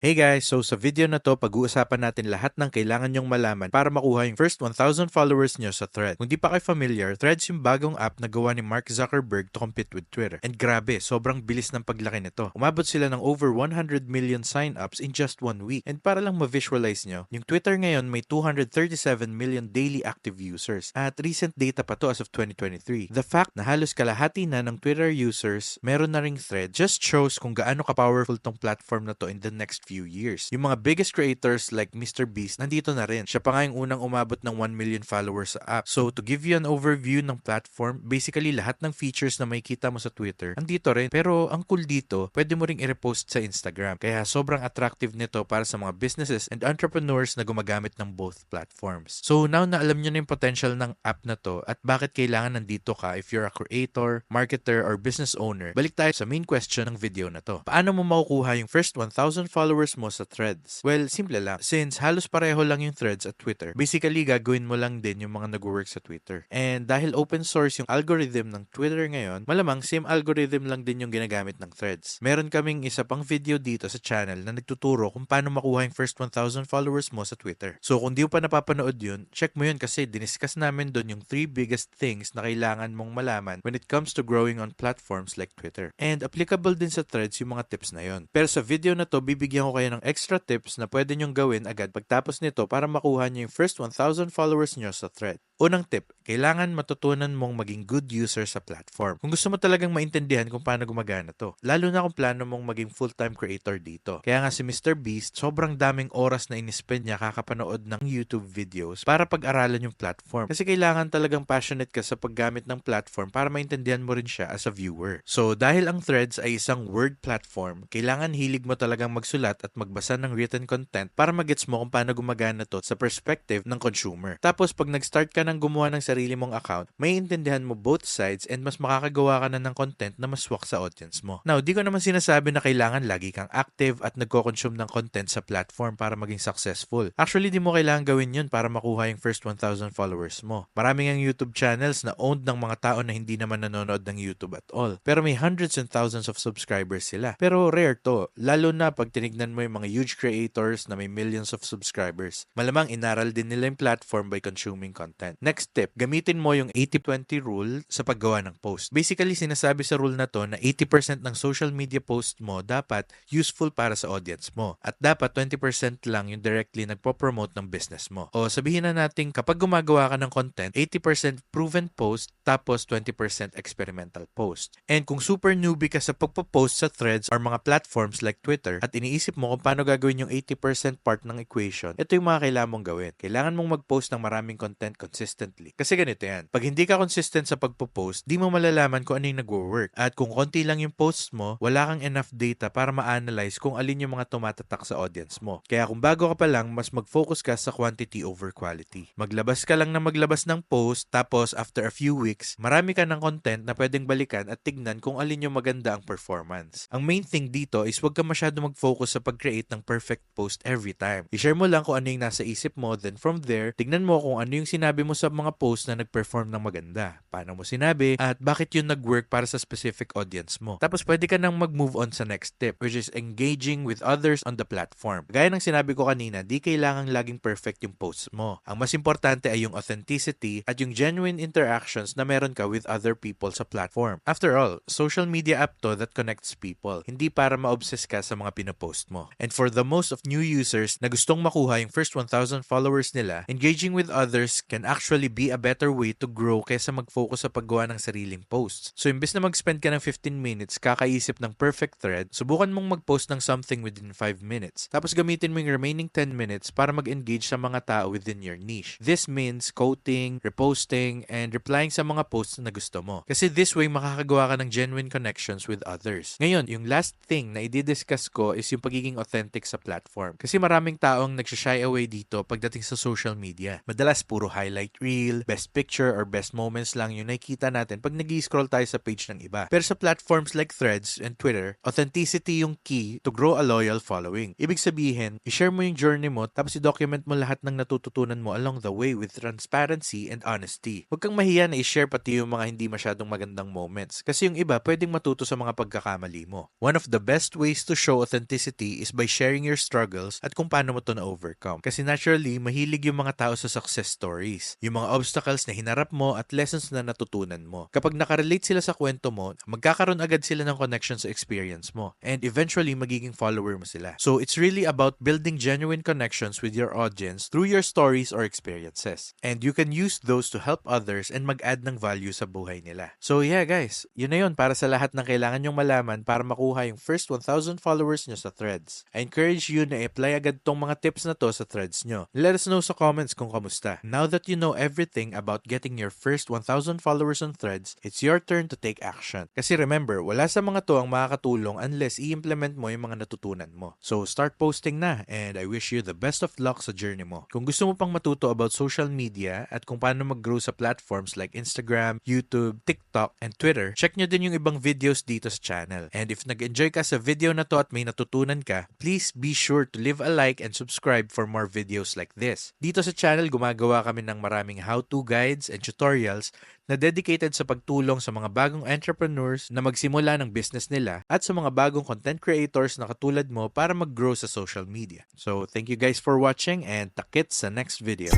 Hey guys! So sa video na to, pag-uusapan natin lahat ng kailangan nyong malaman para makuha yung first 1,000 followers nyo sa Threads. Kung di pa kayo familiar, Threads yung bagong app na gawa ni Mark Zuckerberg to compete with Twitter. And grabe, sobrang bilis ng paglaki nito. Umabot sila ng over 100 million sign-ups in just 1 week. And para lang ma-visualize nyo, yung Twitter ngayon may 237 million daily active users. At recent data pa to as of 2023. The fact na halos kalahati na ng Twitter users meron na ring Thread just shows kung gaano ka-powerful tong platform na to in the next few years. Yung mga biggest creators like Mr. Beast, nandito na rin. Siya pa nga yung unang umabot ng 1 million followers sa app. So, to give you an overview ng platform, basically lahat ng features na makikita mo sa Twitter, andito rin. Pero ang cool dito, pwede mo ring i-repost sa Instagram. Kaya sobrang attractive nito para sa mga businesses and entrepreneurs na gumagamit ng both platforms. So, now na alam nyo na yung potential ng app na to at bakit kailangan nandito ka if you're a creator, marketer, or business owner, balik tayo sa main question ng video na to. Paano mo makukuha yung first 1,000 followers mo sa Threads? Well, simple lang. Since halos pareho lang yung Threads at Twitter, basically gagawin mo lang din yung mga nag-work sa Twitter. And dahil open source yung algorithm ng Twitter ngayon, malamang same algorithm lang din yung ginagamit ng Threads. Meron kaming isa pang video dito sa channel na nagtuturo kung paano makuha yung first 1,000 followers mo sa Twitter. So kung di mo pa napapanood yun, check mo yun kasi diniscuss namin doon yung 3 biggest things na kailangan mong malaman when it comes to growing on platforms like Twitter. And applicable din sa Threads yung mga tips na yun. Pero sa video na to, bibigyan ko kayo ng extra tips na pwede nyong gawin agad pagtapos nito para makuha nyo yung first 1,000 followers nyo sa Thread. Unang tip, kailangan matutunan mong maging good user sa platform. Kung gusto mo talagang maintindihan kung paano gumagana to, lalo na kung plano mong maging full-time creator dito. Kaya nga si Mr. Beast, sobrang daming oras na inispend niya kakapanood ng YouTube videos para pag-aralan yung platform. Kasi kailangan talagang passionate ka sa paggamit ng platform para maintindihan mo rin siya as a viewer. So dahil ang Threads ay isang word platform, kailangan hilig mo talagang magsulat at magbasa ng written content para magets mo kung paano gumagana to sa perspective ng consumer. Tapos pag nag-start ka ng gumawa ng sarili mong account, may intindihan mo both sides and mas makakagawa ka na ng content na mas swak sa audience mo. Now, di ko naman sinasabi na kailangan lagi kang active at nagko-consume ng content sa platform para maging successful. Actually, di mo kailangan gawin yun para makuha yung first 1,000 followers mo. Maraming ang YouTube channels na owned ng mga tao na hindi naman nanonood ng YouTube at all. Pero may hundreds and thousands of subscribers sila. Pero rare to, lalo na pag tinignan mo yung mga huge creators na may millions of subscribers. Malamang inaral din nila yung platform by consuming content. Next tip, gamitin mo yung 80-20 rule sa paggawa ng post. Basically, sinasabi sa rule na to na 80% ng social media post mo dapat useful para sa audience mo. At dapat 20% lang yung directly nagpo-promote ng business mo. O sabihin na natin kapag gumagawa ka ng content, 80% proven post tapos 20% experimental post. And kung super newbie ka sa pagpo-post sa Threads or mga platforms like Twitter at iniisip mo kung paano gagawin yung 80% part ng equation, ito yung mga kailangan mong gawin. Kailangan mong mag-post ng maraming content consistently. Kasi ganito yan. Pag hindi ka consistent sa pagpo-post, di mo malalaman kung ano yung nagwo-work. At kung konti lang yung posts mo, wala kang enough data para ma-analyze kung alin yung mga tumatatak sa audience mo. Kaya kung bago ka pa lang, mas mag-focus ka sa quantity over quality. Maglabas ka lang na maglabas ng post, tapos after a few weeks, marami ka ng content na pwedeng balikan at tignan kung alin yung maganda ang performance. Ang main thing dito is huwag ka masyado mag-focus sa pag-create ng perfect post every time. I-share mo lang kung ano yung nasa isip mo, then from there, tignan mo kung ano yung sinabi mo sa mga post na nag-perform ng maganda. Paano mo sinabi at bakit yun nag-work para sa specific audience mo. Tapos pwede ka nang mag-move on sa next step, which is engaging with others on the platform. Gaya ng sinabi ko kanina, di kailangang laging perfect yung posts mo. Ang mas importante ay yung authenticity at yung genuine interactions na meron ka with other people sa platform. After all, social media app to that connects people, hindi para ma-obsess ka sa mga pinopost mo. And for the most of new users na gustong makuha yung first 1,000 followers nila, engaging with others can actually be a better way to grow kaysa mag-focus sa paggawa ng sariling posts. So imbes na mag-spend ka ng 15 minutes kakaisip ng perfect thread, subukan mong mag-post ng something within 5 minutes. Tapos gamitin mo yung remaining 10 minutes para mag-engage sa mga tao within your niche. This means quoting, reposting, and replying sa mga posts na gusto mo. Kasi this way makakagawa ka ng genuine connections with others. Ngayon, yung last thing na i-discuss ko is yung pagiging authentic sa platform. Kasi maraming taong nagsashy away dito pagdating sa social media. Madalas puro highlight highlight reel, best picture, or best moments lang yung nakikita natin pag nag-scroll tayo sa page ng iba. Pero sa platforms like Threads and Twitter, authenticity yung key to grow a loyal following. Ibig sabihin, i-share mo yung journey mo tapos i-document mo lahat ng natututunan mo along the way with transparency and honesty. Huwag kang mahiya na i-share pati yung mga hindi masyadong magandang moments kasi yung iba pwedeng matuto sa mga pagkakamali mo. One of the best ways to show authenticity is by sharing your struggles at kung paano mo to na-overcome. Kasi naturally, mahilig yung mga tao sa success stories. Yung mga obstacles na hinarap mo at lessons na natutunan mo. Kapag nakarelate sila sa kwento mo, magkakaroon agad sila ng connection sa experience mo. And eventually, magiging follower mo sila. So, it's really about building genuine connections with your audience through your stories or experiences. And you can use those to help others and mag-add ng value sa buhay nila. So yeah guys, yun na yun para sa lahat ng kailangan nyong malaman para makuha yung first 1,000 followers nyo sa Threads. I encourage you na i-apply agad tong mga tips na to sa Threads nyo. Let us know sa comments kung kamusta. Now that you know everything about getting your first 1,000 followers on Threads, it's your turn to take action. Kasi remember, wala sa mga to ang makakatulong unless i-implement mo yung mga natutunan mo. So start posting na and I wish you the best of luck sa journey mo. Kung gusto mo pang matuto about social media at kung paano mag-grow sa platforms like Instagram, YouTube, TikTok, and Twitter, check nyo din yung ibang videos dito sa channel. And if nag-enjoy ka sa video na to at may natutunan ka, please be sure to leave a like and subscribe for more videos like this. Dito sa channel, gumagawa kami ng maraming how-to guides and tutorials na dedicated sa pagtulong sa mga bagong entrepreneurs na magsimula ng business nila at sa mga bagong content creators na katulad mo para mag-grow sa social media. So, thank you guys for watching and takit sa next video.